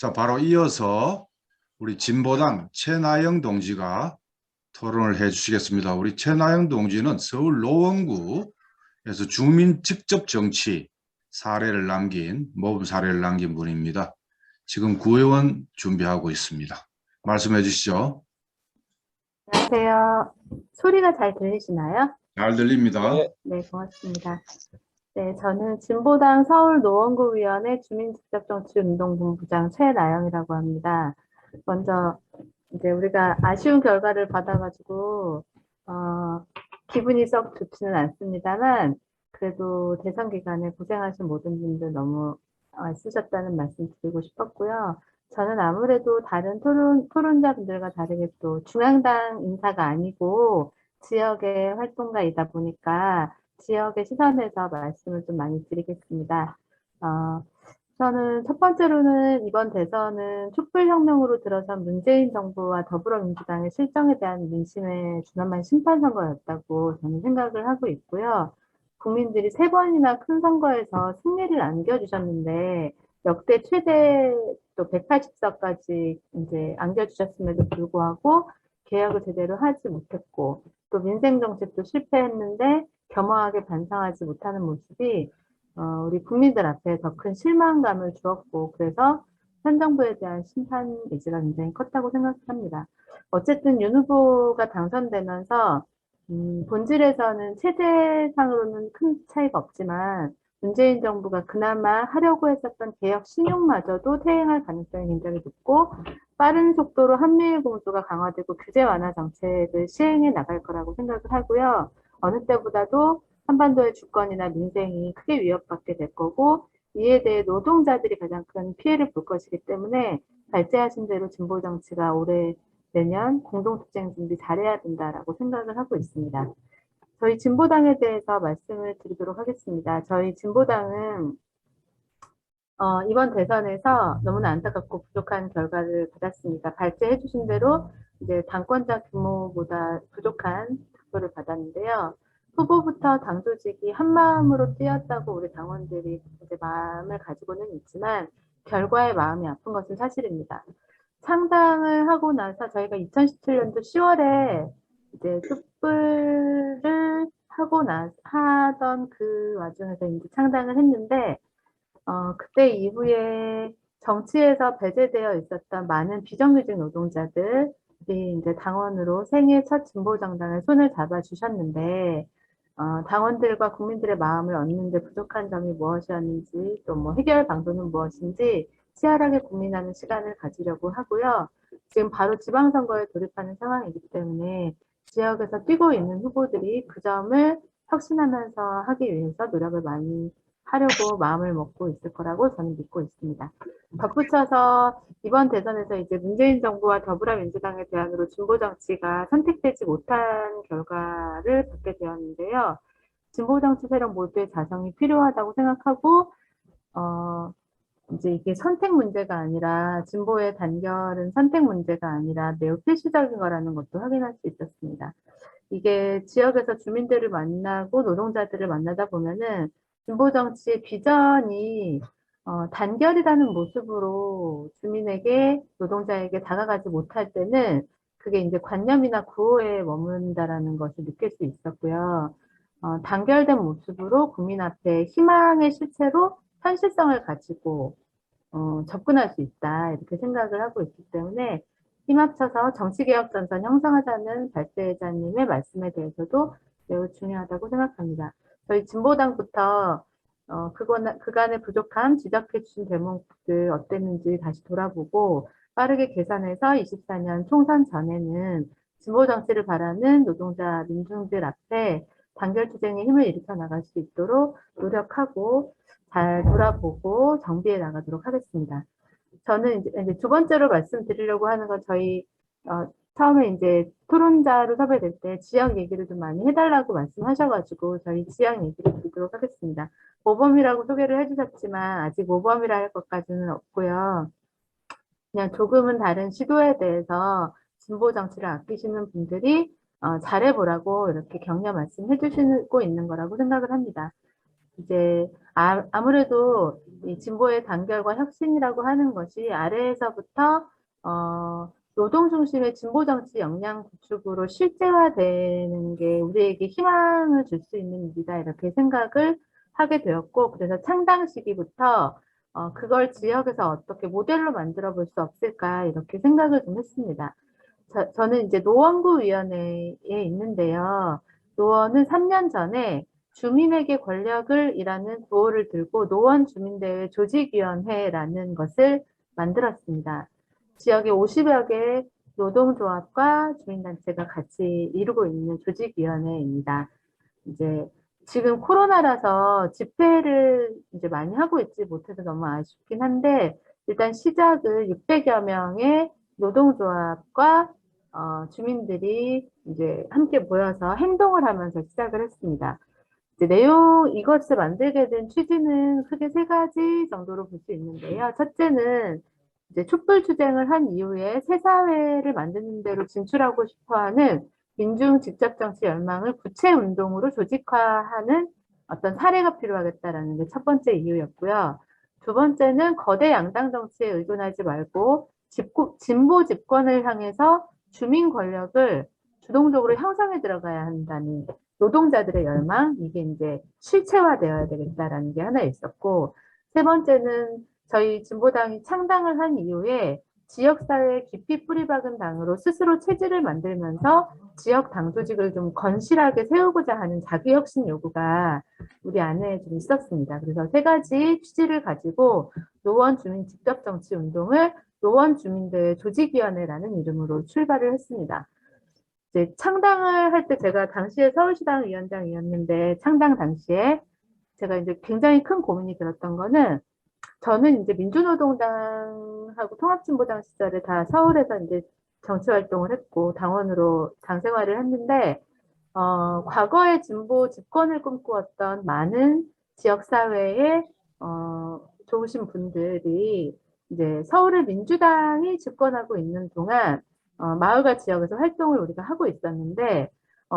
자, 바로 이어서 우리 진보당 최나영 동지가 토론을 해 주시겠습니다. 우리 최나영 동지는 서울 노원구에서 주민 직접 정치 모범 사례를 남긴 분입니다. 지금 구의원 준비하고 있습니다. 말씀해 주시죠. 안녕하세요. 소리가 잘 들리시나요? 잘 들립니다. 네, 고맙습니다. 네, 저는 진보당 서울 노원구위원회 주민직접정치운동본부장 최나영이라고 합니다. 먼저 이제 우리가 아쉬운 결과를 받아가지고 기분이 썩 좋지는 않습니다만 그래도 대선 기간에 고생하신 모든 분들 너무 애쓰셨다는 말씀 드리고 싶었고요. 저는 아무래도 다른 토론자분들과 다르게 또 중앙당 인사가 아니고 지역의 활동가이다 보니까 지역의 시선에서 말씀을 좀 많이 드리겠습니다. 저는 첫 번째로는 이번 대선은 촛불혁명으로 들어선 문재인 정부와 더불어민주당의 실정에 대한 민심의 준엄한 심판선거였다고 저는 생각을 하고 있고요. 국민들이 3번이나 큰 선거에서 승리를 안겨주셨는데 역대 최대 또 180석까지 이제 안겨주셨음에도 불구하고 개혁을 제대로 하지 못했고 또 민생정책도 실패했는데 겸허하게 반성하지 못하는 모습이 우리 국민들 앞에 더 큰 실망감을 주었고 그래서 현 정부에 대한 심판 의지가 굉장히 컸다고 생각합니다. 어쨌든 윤 후보가 당선되면서 본질에서는 체제상으로는 큰 차이가 없지만 문재인 정부가 그나마 하려고 했었던 개혁 신용마저도 퇴행할 가능성이 굉장히 높고 빠른 속도로 한미일 공조가 강화되고 규제 완화 정책을 시행해 나갈 거라고 생각을 하고요. 어느 때보다도 한반도의 주권이나 민생이 크게 위협받게 될 거고 이에 대해 노동자들이 가장 큰 피해를 볼 것이기 때문에 발제하신 대로 진보 정치가 올해 내년 공동투쟁 준비 잘해야 된다라고 생각을 하고 있습니다. 저희 진보당에 대해서 말씀을 드리도록 하겠습니다. 저희 진보당은 이번 대선에서 너무나 안타깝고 부족한 결과를 받았습니다. 발제해 주신 대로 이제 당권자 규모보다 부족한 득표를 받았는데요. 후보부터 당 조직이 한 마음으로 뛰었다고 우리 당원들이 이제 마음을 가지고는 있지만 결과에 마음이 아픈 것은 사실입니다. 창당을 하고 나서 저희가 2017년도 10월에 이제 촛불을 하던 그 와중에서 이제 창당을 했는데 그때 이후에 정치에서 배제되어 있었던 많은 비정규직 노동자들이 이제 당원으로 생애 첫 진보정당에 손을 잡아주셨는데, 당원들과 국민들의 마음을 얻는데 부족한 점이 무엇이었는지, 또 뭐 해결 방도는 무엇인지 치열하게 고민하는 시간을 가지려고 하고요. 지금 바로 지방선거에 돌입하는 상황이기 때문에 지역에서 뛰고 있는 후보들이 그 점을 혁신하면서 하기 위해서 노력을 많이 하려고 마음을 먹고 있을 거라고 저는 믿고 있습니다. 덧붙여서 이번 대선에서 이제 문재인 정부와 더불어민주당의 대안으로 진보 정치가 선택되지 못한 결과를 받게 되었는데요. 진보 정치 세력 모두의 자성이 필요하다고 생각하고 이제 이게 선택 문제가 아니라 진보의 단결은 선택 문제가 아니라 매우 필수적인 거라는 것도 확인할 수 있었습니다. 이게 지역에서 주민들을 만나고 노동자들을 만나다 보면은 진보 정치의 비전이 단결이라는 모습으로 주민에게 노동자에게 다가가지 못할 때는 그게 이제 관념이나 구호에 머문다라는 것을 느낄 수 있었고요. 단결된 모습으로 국민 앞에 희망의 실체로 현실성을 가지고 접근할 수 있다 이렇게 생각을 하고 있기 때문에 힘합쳐서 정치개혁전선 형성하자는 발제자님의 말씀에 대해서도 매우 중요하다고 생각합니다. 저희 진보당부터 그간의 부족함 지적해 주신 대목들 어땠는지 다시 돌아보고 빠르게 개선해서 24년 총선 전에는 진보 정치를 바라는 노동자 민중들 앞에 단결투쟁의 힘을 일으켜 나갈 수 있도록 노력하고 잘 돌아보고 정비해 나가도록 하겠습니다. 저는 이제 두 번째로 말씀드리려고 하는 건 저희 처음에 이제 토론자로 섭외될 때 지역 얘기를 좀 많이 해달라고 말씀하셔가지고 저희 지역 얘기를 드리도록 하겠습니다. 모범이라고 소개를 해주셨지만 아직 모범이라 할 것까지는 없고요. 그냥 조금은 다른 시도에 대해서 진보 정치를 아끼시는 분들이 잘해보라고 이렇게 격려 말씀해 주시고 있는 거라고 생각을 합니다. 이제 아무래도 이 진보의 단결과 혁신이라고 하는 것이 아래에서부터 노동 중심의 진보 정치 역량 구축으로 실제화되는 게 우리에게 희망을 줄 수 있는 일이다 이렇게 생각을 하게 되었고 그래서 창당 시기부터 그걸 지역에서 어떻게 모델로 만들어 볼 수 없을까 이렇게 생각을 좀 했습니다. 저는 이제 노원구위원회에 있는데요. 노원은 3년 전에 주민에게 권력을 이라는 구호를 들고 노원 주민대회 조직위원회라는 것을 만들었습니다. 지역에 50여 개의 노동조합과 주민단체가 같이 이루고 있는 조직위원회입니다. 이제 지금 코로나라서 집회를 이제 많이 하고 있지 못해서 너무 아쉽긴 한데 일단 시작을 600여 명의 노동조합과 주민들이 이제 함께 모여서 행동을 하면서 시작을 했습니다. 이제 이것을 만들게 된 취지는 크게 세 가지 정도로 볼 수 있는데요. 첫째는 이제 촛불 투쟁을 한 이후에 새 사회를 만드는 데로 진출하고 싶어하는 민중 직접 정치 열망을 구체 운동으로 조직화하는 어떤 사례가 필요하겠다라는 게 첫 번째 이유였고요. 두 번째는 거대 양당 정치에 의존하지 말고 진보 집권을 향해서 주민 권력을 주동적으로 형성해 들어가야 한다는 노동자들의 열망, 이게 이제 실체화되어야 되겠다라는 게 하나 있었고, 세 번째는 저희 진보당이 창당을 한 이후에 지역사회에 깊이 뿌리박은 당으로 스스로 체질을 만들면서 지역 당 조직을 좀 건실하게 세우고자 하는 자기혁신 요구가 우리 안에 좀 있었습니다. 그래서 세 가지 취지를 가지고 노원 주민 직접정치 운동을 노원 주민대회 조직위원회라는 이름으로 출발을 했습니다. 이제 창당을 할 때 제가 당시에 서울시당 위원장이었는데 창당 당시에 제가 이제 굉장히 큰 고민이 들었던 거는 저는 이제 민주노동당하고 통합진보당 시절에 다 서울에서 이제 정치 활동을 했고 당원으로 당 생활을 했는데 과거에 진보 집권을 꿈꾸었던 많은 지역사회에 좋으신 분들이 이제 서울의 민주당이 집권하고 있는 동안 마을과 지역에서 활동을 우리가 하고 있었는데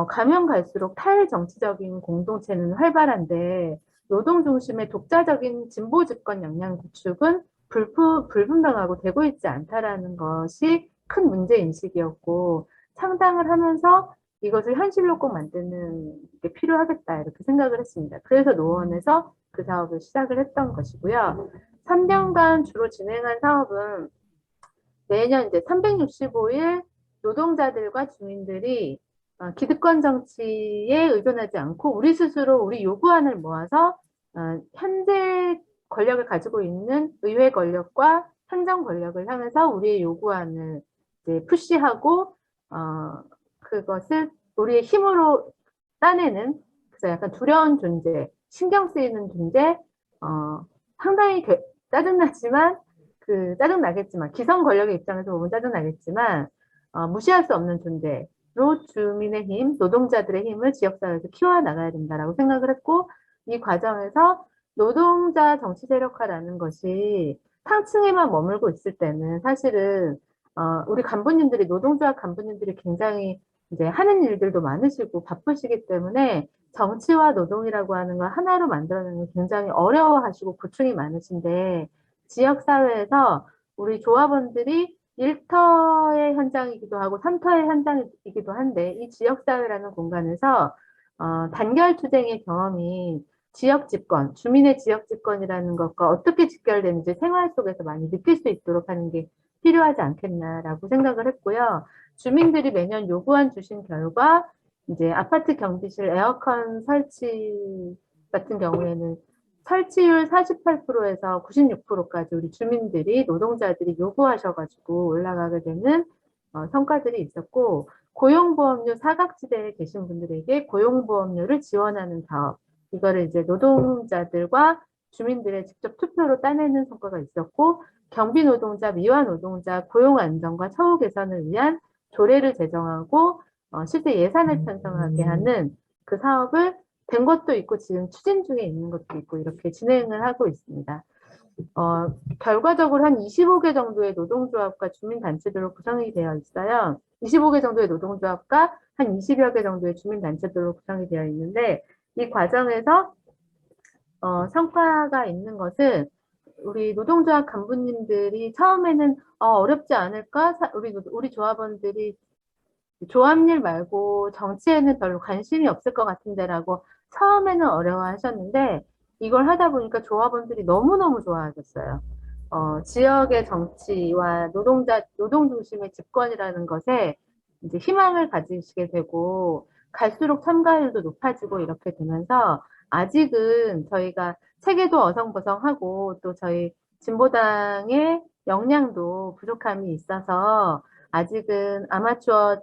가면 갈수록 탈정치적인 공동체는 활발한데 노동 중심의 독자적인 진보 집권 역량 구축은 불분명하고 되고 있지 않다라는 것이 큰 문제 인식이었고 창당을 하면서 이것을 현실로 꼭 만드는 게 필요하겠다 이렇게 생각을 했습니다. 그래서 노원에서 그 사업을 시작을 했던 것이고요. 3년간 주로 진행한 사업은 매년 이제 365일 노동자들과 주민들이 기득권 정치에 의존하지 않고 우리 스스로 우리 요구안을 모아서 현재 권력을 가지고 있는 의회 권력과 행정 권력을 향해서 우리의 요구안을 이제 푸시하고 그것을 우리의 힘으로 따내는 그래서 약간 두려운 존재, 신경 쓰이는 존재, 상당히 짜증나지만 짜증나겠지만 기성 권력의 입장에서 보면 짜증나겠지만 무시할 수 없는 존재로 주민의 힘, 노동자들의 힘을 지역사회에서 키워나가야 된다라고 생각을 했고 이 과정에서 노동자 정치 세력화라는 것이 상층에만 머물고 있을 때는 사실은 우리 간부님들이 노동조합 간부님들이 굉장히 이제 하는 일들도 많으시고 바쁘시기 때문에 정치와 노동이라고 하는 걸 하나로 만들어내는 걸 굉장히 어려워하시고 고충이 많으신데 지역사회에서 우리 조합원들이 1터의 현장이기도 하고 3터의 현장이기도 한데 이 지역사회라는 공간에서 단결투쟁의 경험이 지역 집권, 주민의 지역 집권이라는 것과 어떻게 직결되는지 생활 속에서 많이 느낄 수 있도록 하는 게 필요하지 않겠나라고 생각을 했고요. 주민들이 매년 요구안 주신 결과 이제 아파트 경비실 에어컨 설치 같은 경우에는 설치율 48%에서 96%까지 우리 주민들이 노동자들이 요구하셔가지고 올라가게 되는 성과들이 있었고 고용보험료 사각지대에 계신 분들에게 고용보험료를 지원하는 사업 이거를 이제 노동자들과 주민들의 직접 투표로 따내는 성과가 있었고 경비 노동자, 미화 노동자 고용 안정과 처우 개선을 위한 조례를 제정하고 실제 예산을 편성하게 하는 그 사업을 된 것도 있고 지금 추진 중에 있는 것도 있고 이렇게 진행을 하고 있습니다. 결과적으로 한 25개 정도의 노동조합과 주민단체들로 구성이 되어 있어요. 25개 정도의 노동조합과 한 20여 개 정도의 주민단체들로 구성이 되어 있는데 이 과정에서 성과가 있는 것은 우리 노동조합 간부님들이 처음에는 어렵지 않을까? 우리 조합원들이 조합일 말고 정치에는 별로 관심이 없을 것 같은데라고 처음에는 어려워하셨는데 이걸 하다 보니까 조합원들이 너무너무 좋아하셨어요. 지역의 정치와 노동 중심의 집권이라는 것에 이제 희망을 가지시게 되고 갈수록 참가율도 높아지고 이렇게 되면서 아직은 저희가 체계도 어성버성하고 또 저희 진보당의 역량도 부족함이 있어서 아직은 아마추어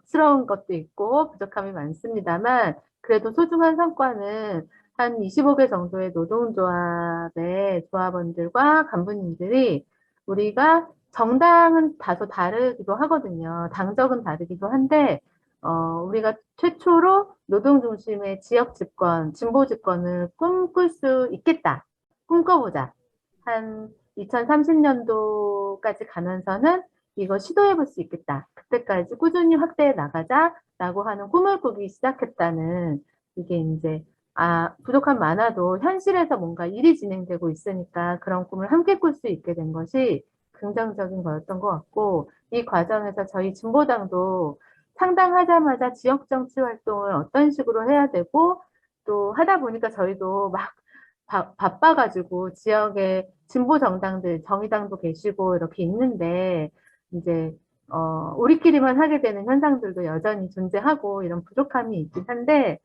스러운 것도 있고 부족함이 많습니다만 그래도 소중한 성과는 한 25개 정도의 노동조합의 조합원들과 간부님들이 우리가 정당은 다소 다르기도 하거든요. 당적은 다르기도 한데 우리가 최초로 노동 중심의 지역 집권, 진보 집권을 꿈꿀 수 있겠다. 꿈꿔보자. 한 2030년도까지 가면서는 이거 시도해 볼 수 있겠다. 그때까지 꾸준히 확대해 나가자라고 하는 꿈을 꾸기 시작했다는 이게 이제 부족한 많아도 현실에서 뭔가 일이 진행되고 있으니까 그런 꿈을 함께 꿀 수 있게 된 것이 긍정적인 거였던 것 같고 이 과정에서 저희 진보당도 상당하자마자 지역 정치 활동을 어떤 식으로 해야 되고 또 하다 보니까 저희도 막 바빠가지고 지역에 진보 정당들 정의당도 계시고 이렇게 있는데 이제 우리끼리만 하게 되는 현상들도 여전히 존재하고 이런 부족함이 있긴 한데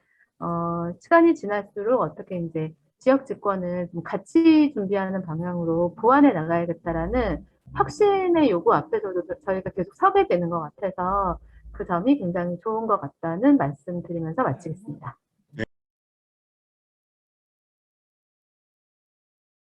시간이 지날수록 어떻게 이제 지역 집권을 좀 같이 준비하는 방향으로 보완해 나가야겠다라는 혁신의 요구 앞에서도 저희가 계속 서게 되는 것 같아서 그 점이 굉장히 좋은 것 같다는 말씀 드리면서 마치겠습니다.